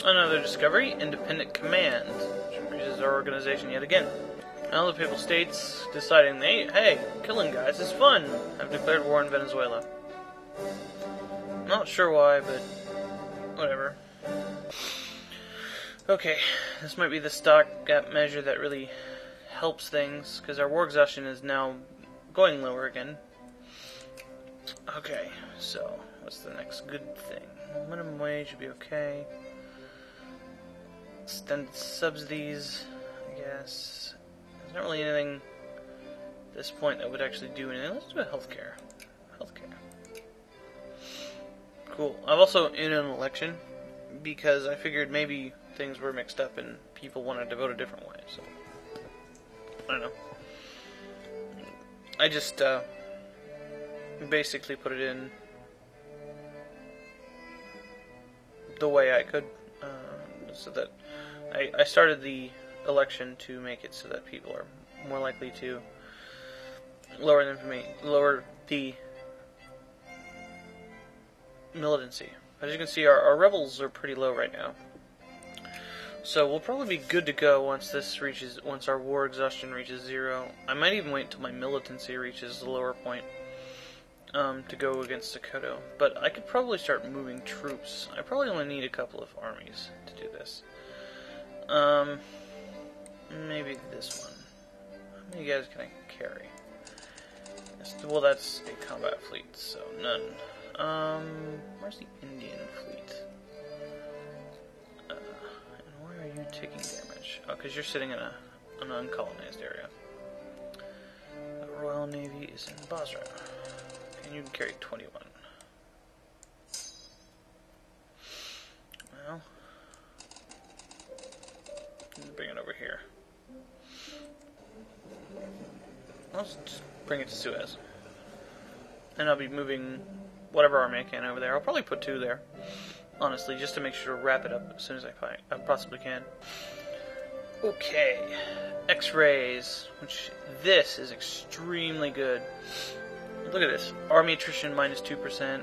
Another discovery, independent command, which increases our organization yet again. Now the Papal States, deciding hey, killing guys is fun, have declared war on Venezuela. Not sure why, but whatever. Okay, this might be the stopgap measure that really helps things, because our war exhaustion is now going lower again. Okay, so what's the next good thing? Minimum wage would be okay. Extended subsidies, I guess. There's not really anything at this point that would actually do anything. Let's do a healthcare. Cool. I'm also in an election because I figured maybe things were mixed up and people wanted to vote a different way. So I don't know. I just basically put it in the way I could, so that I started the election to make it so that people are more likely to lower the militancy. As you can see, our rebels are pretty low right now. So we'll probably be good to go once our war exhaustion reaches 0. I might even wait until my militancy reaches the lower point to go against Sokoto. But I could probably start moving troops. I probably only need a couple of armies to do this. Maybe this one. How many guys can I carry? Well, that's a combat fleet, so none. Where's the Indian fleet? And why are you taking damage? Oh, because you're sitting in an uncolonized area. The Royal Navy is in Basra. And you can carry 21. Well, bring it over here. Let's just bring it to Suez. And I'll be moving whatever army I can over there. I'll probably put 2 there, honestly, just to make sure to wrap it up as soon as I possibly can. Okay, X-rays, which this is extremely good. Look at this, army attrition minus 2%,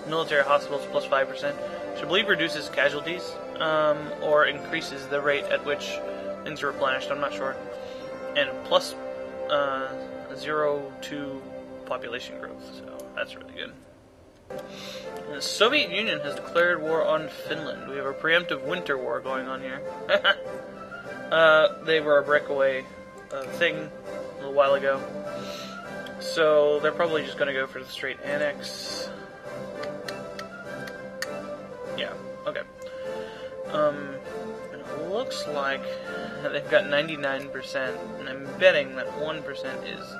military hospitals plus 5%, which I believe reduces casualties, or increases the rate at which things are replenished, I'm not sure, and plus 0 to population growth, so that's really good. And the Soviet Union has declared war on Finland. We have a preemptive winter war going on here. They were a breakaway thing a little while ago, so they're probably just going to go for the straight annex. Yeah, okay. It looks like they've got 99%, and I'm betting that 1% is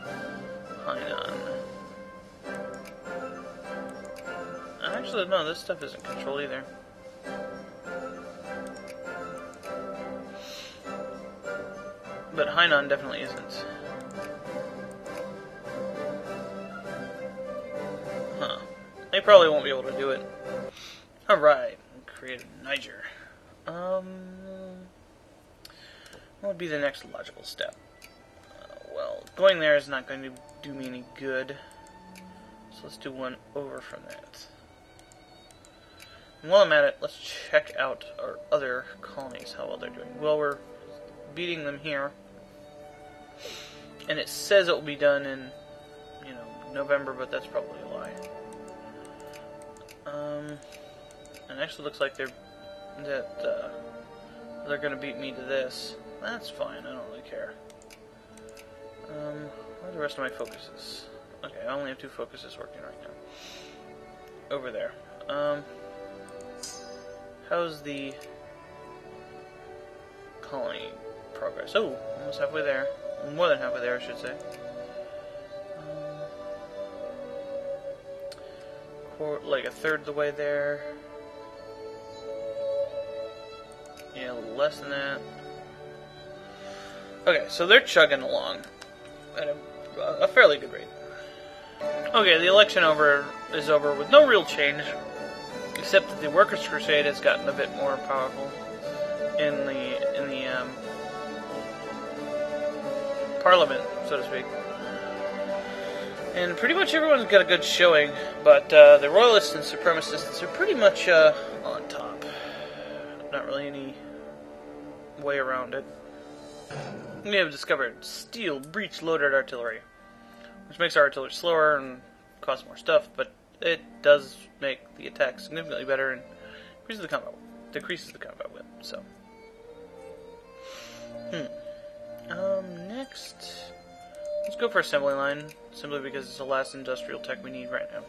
Hainan. Actually, no, this stuff isn't controlled either. But Hainan definitely isn't. Huh. They probably won't be able to do it. Alright, create Niger. What would be the next logical step? Well, going there is not going to do me any good. So let's do one over from that. And while I'm at it, let's check out our other colonies, how well they're doing. Well, we're beating them here. And it says it will be done in, November, but that's probably a lie. And it actually looks like they're going to beat me to this. That's fine, I don't really care. Where are the rest of my focuses? Okay, I only have 2 focuses working right now. Over there. How's the colony progress? Oh, almost halfway there. More than halfway there, I should say. Like a third of the way there. Yeah, less than that. Okay, so they're chugging along at a fairly good rate. Okay, the election is over with no real change, except that the Workers' Crusade has gotten a bit more powerful in the parliament, so to speak. And pretty much everyone's got a good showing, but the Royalists and Supremacists are pretty much on top. not really any way around it. We have discovered steel breech-loaded artillery, which makes our artillery slower and costs more stuff, but it does make the attack significantly better and decreases the combat width. So, next, let's go for assembly line, simply because it's the last industrial tech we need right now.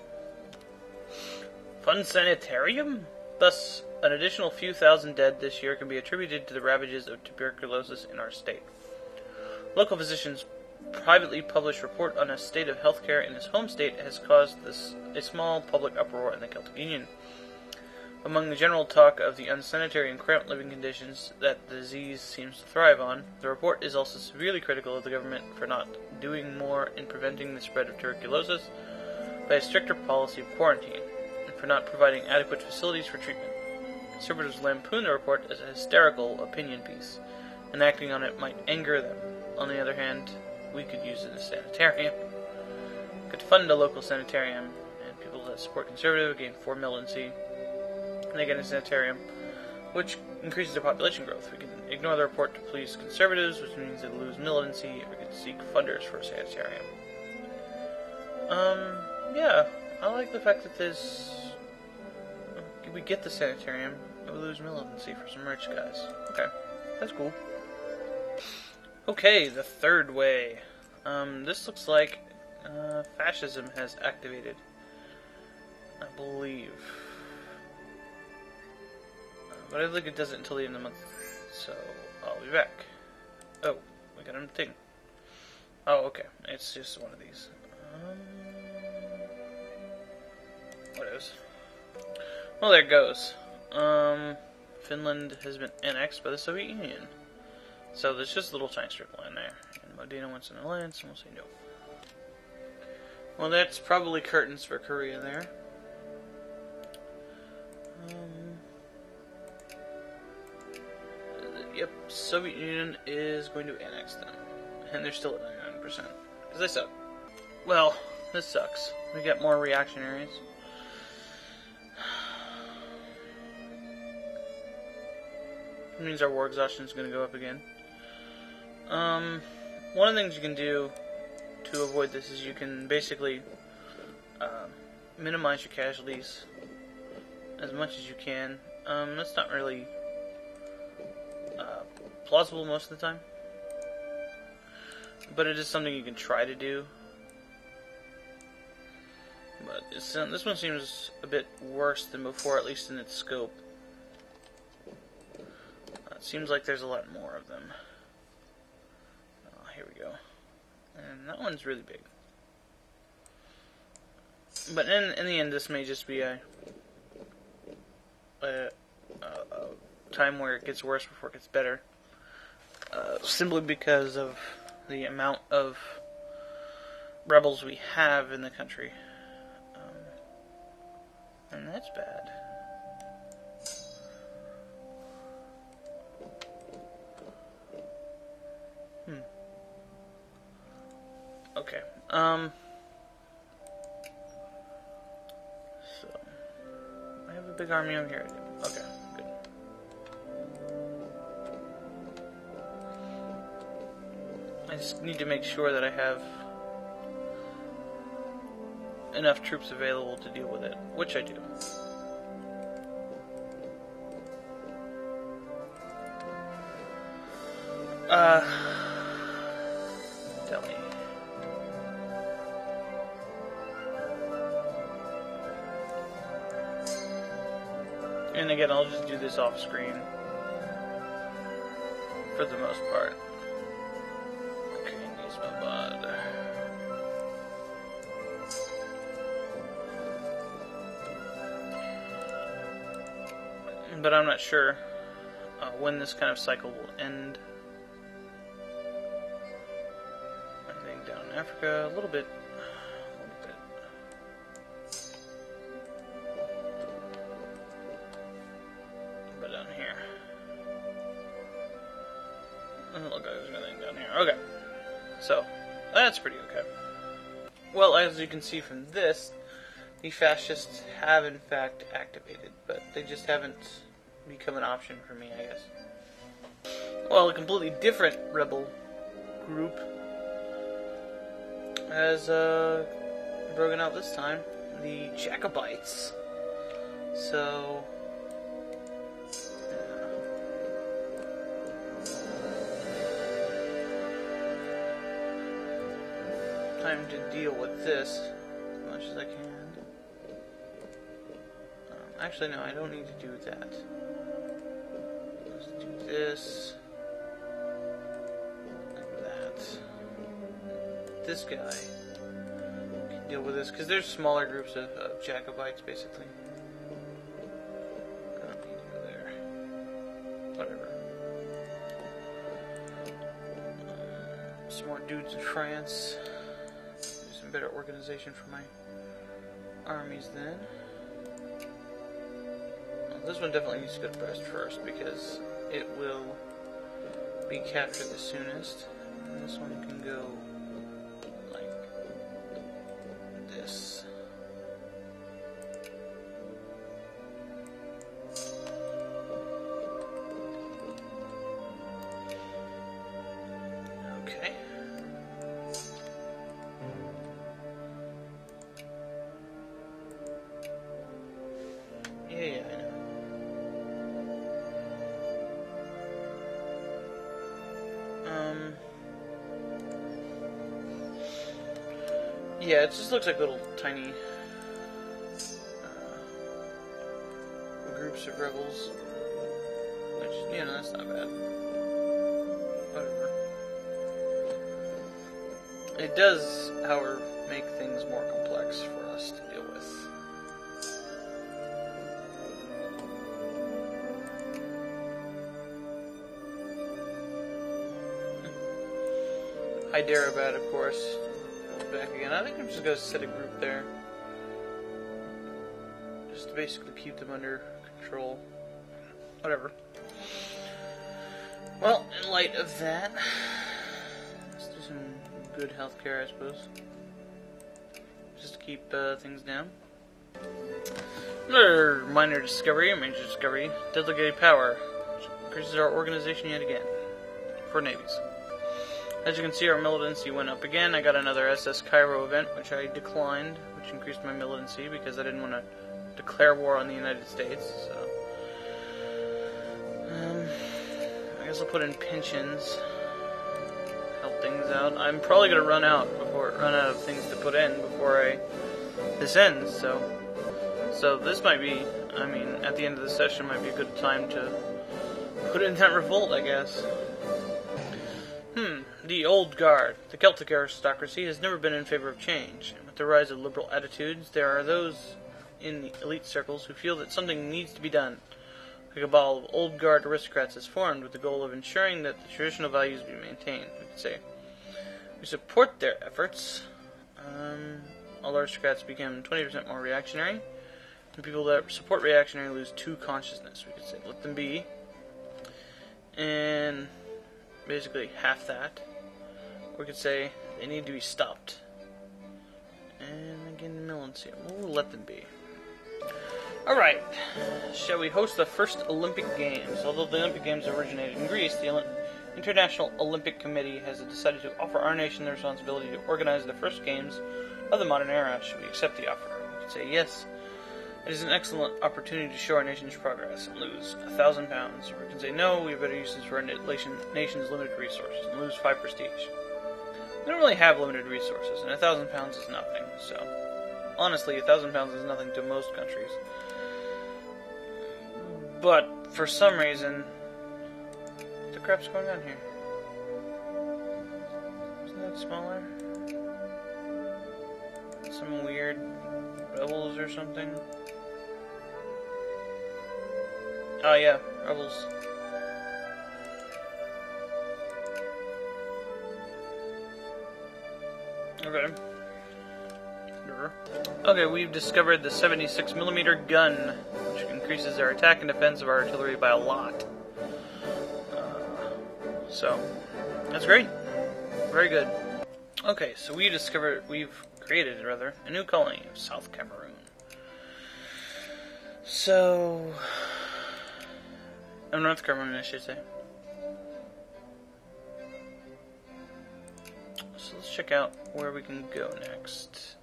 Fund sanitarium? Thus, an additional few thousand dead this year can be attributed to the ravages of tuberculosis in our state. Local physicians' privately published report on a state of healthcare in his home state has caused a small public uproar in the Celtic Union. Among the general talk of the unsanitary and cramped living conditions that the disease seems to thrive on, the report is also severely critical of the government for not doing more in preventing the spread of tuberculosis by a stricter policy of quarantine, and for not providing adequate facilities for treatment. Conservatives lampoon the report as a hysterical opinion piece, and acting on it might anger them. On the other hand, we could use it as a sanitarium. We could fund a local sanitarium, and people that support conservative gain 4 militancy, and they get a sanitarium, which increases their population growth. We can ignore the report to please conservatives, which means they lose militancy, or we can seek funders for a sanitarium. Yeah, I like the fact that we get the sanitarium, and we lose militancy for some rich guys. Okay, that's cool. Okay, the third way. This looks like fascism has activated, I believe. But I don't think it does it until the end of the month, so I'll be back. Oh, we got a thing. Oh, okay, it's just one of these. What is? Well, there it goes. Finland has been annexed by the Soviet Union. So there's just a little tiny strip line there. And Modena wants an alliance, and we'll say no. Well, that's probably curtains for Korea there. Yep, Soviet Union is going to annex them. And they're still at 99%. Because they suck. Well, this sucks. We get more reactionaries. It means our war exhaustion is going to go up again. One of the things you can do to avoid this is you can basically minimize your casualties as much as you can. That's not really plausible most of the time, but it is something you can try to do. But this one seems a bit worse than before, at least in its scope. It seems like there's a lot more of them. Oh, here we go. And that one's really big. But in the end, this may just be a time where it gets worse before it gets better. Simply because of the amount of rebels we have in the country. And that's bad. Okay. So I have a big army over here. Okay, good. I just need to make sure that I have enough troops available to deal with it, which I do. Tell me. And again, I'll just do this off screen for the most part. Okay, needs my bod. But I'm not sure when this kind of cycle will end. I think down in Africa, a little bit. But down here. Look, there's nothing down here. Okay. So, that's pretty okay. Well, as you can see from this, the fascists have in fact activated, but they just haven't become an option for me, I guess. Well, a completely different rebel group has broken out this time. The Jacobites. So... time to deal with this as much as I can. Actually, no, I don't need to do that. Let's do this. Like that. This guy can deal with this, because there's smaller groups of Jacobites, basically. I don't need to go there. Whatever. Some more dudes in France. Better organization for my armies then. Well, this one definitely needs to go to Brest first because it will be captured the soonest. And this one can go like this. Okay. Yeah, I know. Yeah, it just looks like little tiny groups of rebels, which, you know, that's not bad. Whatever. It does, however, make things more complex for us to deal with. Hyderabad, of course, back again. I think I'm just going to set a group there. Just to basically keep them under control. Whatever. Well, in light of that, let's do some good healthcare, I suppose. Just to keep things down. Another minor discovery, a major discovery. Delegated power. Which increases our organization yet again. For navies. As you can see, our militancy went up again. I got another SS Cairo event, which I declined, which increased my militancy because I didn't want to declare war on the United States. So, I guess I'll put in pensions, help things out. I'm probably gonna run out of things to put in before this ends. So this might be, I mean, at the end of the session, might be a good time to put in that revolt, I guess. The old guard. The Celtic aristocracy has never been in favor of change. With the rise of liberal attitudes, there are those in the elite circles who feel that something needs to be done. A cabal of old guard aristocrats is formed with the goal of ensuring that the traditional values be maintained. We could say we support their efforts. All aristocrats become 20% more reactionary. The people that support reactionary lose 2 consciousness. We could say let them be. And basically half that. We could say they need to be stopped. And again, militancy. We'll let them be. Alright. Shall we host the first Olympic Games? Although the Olympic Games originated in Greece, the International Olympic Committee has decided to offer our nation the responsibility to organize the first games of the modern era. Should we accept the offer? We could say yes. It is an excellent opportunity to show our nation's progress and lose £1,000. Or we can say no, we have better uses for our nation's limited resources and lose 5 prestige. We don't really have limited resources, and £1,000 is nothing. So, honestly, £1,000 is nothing to most countries. But for some reason, what the crap's going on here? Isn't that smaller? Some weird rebels or something? Oh yeah, rebels. Okay. Okay, we've discovered the 76mm gun, which increases our attack and defense of our artillery by a lot. So, that's great. Very good. Okay, so we've created, a new colony of South Cameroon. So, North Carolina, I should say. So let's check out where we can go next.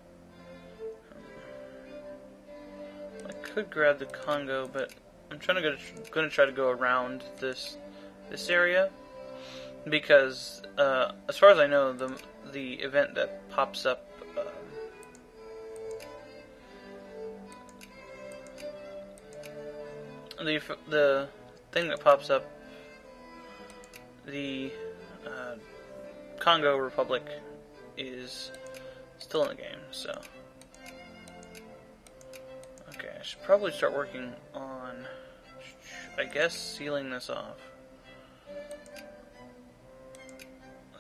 I could grab the Congo, but I'm going to try to go around this area because, as far as I know, the event that pops up. The thing that pops up, the Congo Republic, is still in the game, so okay, I should probably start working on, I guess, sealing this off.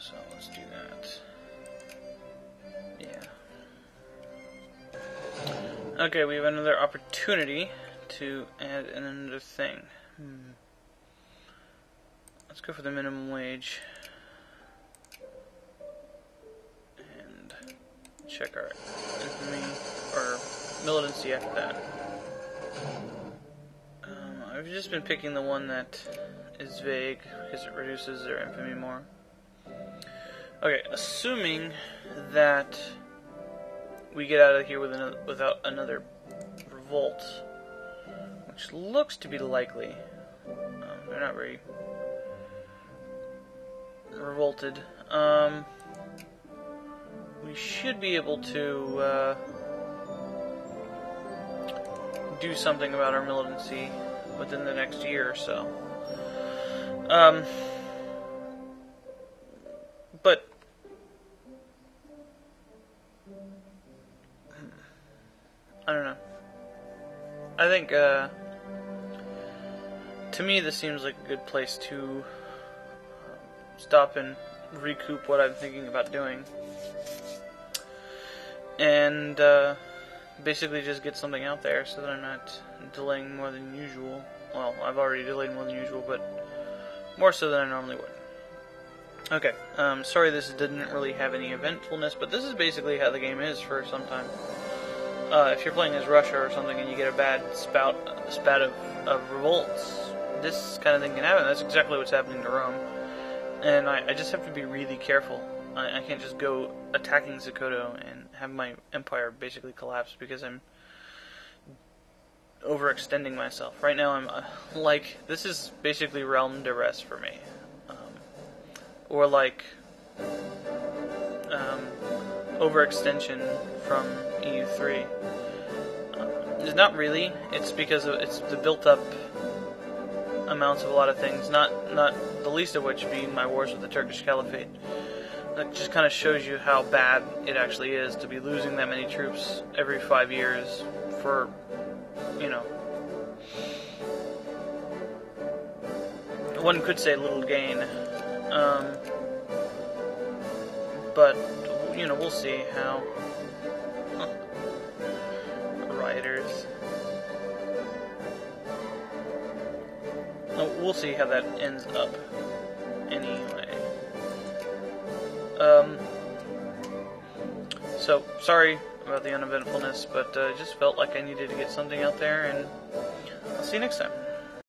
So let's do that. Yeah. Okay, we have another opportunity to add another thing. Let's go for the minimum wage and check our infamy or militancy after that. I've just been picking the one that is vague because it reduces their infamy more. Okay, assuming that we get out of here without another revolt, which looks to be likely. They're not very revolted. We should be able to do something about our militancy within the next year or so. But I don't know. I think to me this seems like a good place to stop and recoup what I'm thinking about doing, and basically just get something out there so that I'm not delaying more than usual. Well, I've already delayed more than usual, but more so than I normally would. Okay, sorry this didn't really have any eventfulness, but this is basically how the game is for some time. If you're playing as Russia or something and you get a bad spat of revolts, this kind of thing can happen. That's exactly what's happening to Rome. And I just have to be really careful. I can't just go attacking Zakoto and have my empire basically collapse because I'm overextending myself. Right now I'm this is basically realm duress for me. Or overextension from EU3. It's not really. It's because it's the built-up amounts of a lot of things. Not the least of which being my wars with the Turkish Caliphate. That just kind of shows you how bad it actually is to be losing that many troops every 5 years for, one could say little gain. But we'll see how. Rioters. We'll see how that ends up. Anyway. So, sorry about the uneventfulness, but I just felt like I needed to get something out there, and I'll see you next time.